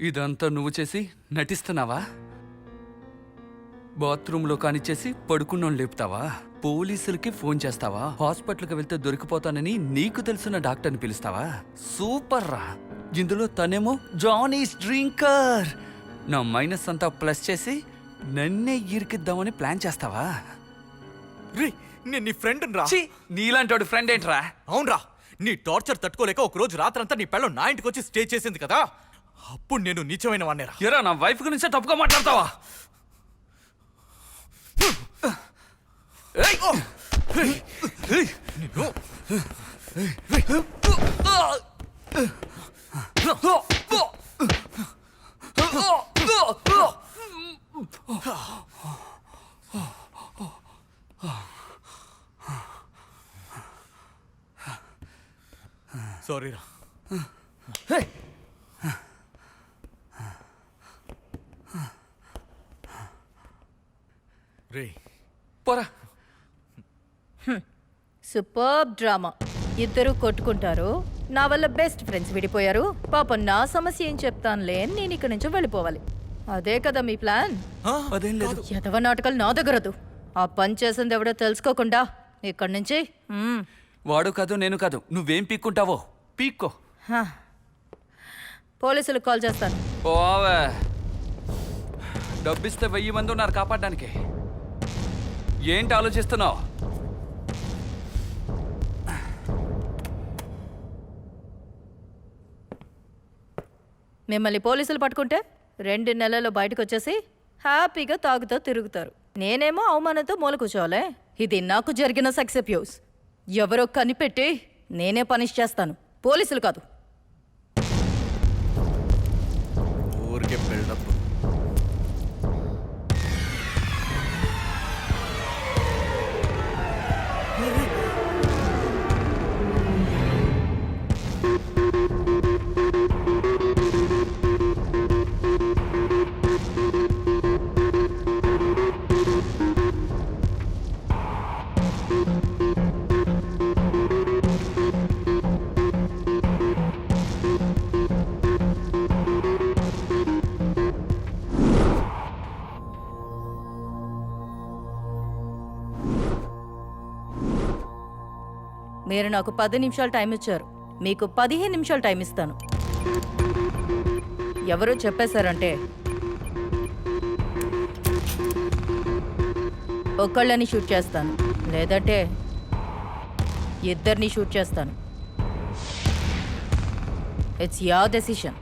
ఇదంతా నువ్వు చేసి నటిస్తున్నావా? బాత్రూంలో కానిచ్చేసి పడుకున్నోళ్ళు లేపుతావా? పోలీసులకి ఫోన్ చేస్తావా? హాస్పిటల్కి వెళ్తే దొరికిపోతానని నీకు తెలిసిన డాక్టర్ని పిలుస్తావా? సూపర్ రా. ఇందులో తనేమో జానీస్ డ్రింకర్. నా మైనస్ అంతా ప్లస్ చేసి నన్నే ఇరికిద్దామని ప్లాన్ చేస్తావా? రే, నేను నీ ఫ్రెండ్ రా. ఛీ, నీలాంటి ఫ్రెండ్ ఏంట్రా? అవునరా, నీ టార్చర్ తట్టుకోలేక ఒక రోజు రాత్రంతా నీ పెళ్ళం నా ఇంటికి వచ్చి స్టే చేసింది కదా, అప్పుడు నేను నీచమైన వాణ్ణిరా. ఎరా, నా వైఫ్ గురించే తప్పుగా మాట్లాడతావా? ఏయ్! నిన్ను సారీరా. రే, పోరా. Super drama. ఇద్దరు కొట్టుకుంటారు, నా వల్ల బెస్ట్ ఫ్రెండ్స్ విడిపోయారు. పాపం నా సమస్య ఏం చెప్తానులే, నేను ఇక్కడి నుంచి వెళ్ళిపోవాలి. అదే కదా మీ ప్లాన్? అదేం లేదు. ఎదవ నాటకాలు నా దగ్గరదు. ఆ పని చేసింది ఎవడో తెలుసుకోకుండా ఇక్కడి నుంచి వాడు కాదు, నేను కాదు. నువ్వేం పీక్కుంటావో పీక్కో. పోలీసులకు కాల్ చేస్తాను. ఓవే, డబ్బిస్తే 1000 మంది ఉన్నారు కాపాడడానికి. ఏంటి ఆలోచిస్తున్నావు? మిమ్మల్ని పోలీసులు పట్టుకుంటే 2 నెలల్లో బయటకు వచ్చేసి హ్యాపీగా తాగుతూ తిరుగుతారు. నేనేమో అవమానంతో మూల కూర్చోవాలే. ఇది నాకు జరిగిన సెక్స్ అబ్యూస్. ఎవరో కనిపెట్టి నేనే పనిష్ చేస్తాను, పోలీసులు కాదు. ఊరికే బిల్డప్. మీరు నాకు 10 నిమిషాలు టైం ఇచ్చారు, మీకు 15 నిమిషాలు టైం ఇస్తాను. ఎవరో చెప్పేశారంటే ఒకళ్ళని షూట్ చేస్తాను, లేదంటే ఇద్దరిని షూట్ చేస్తాను. It's your decision.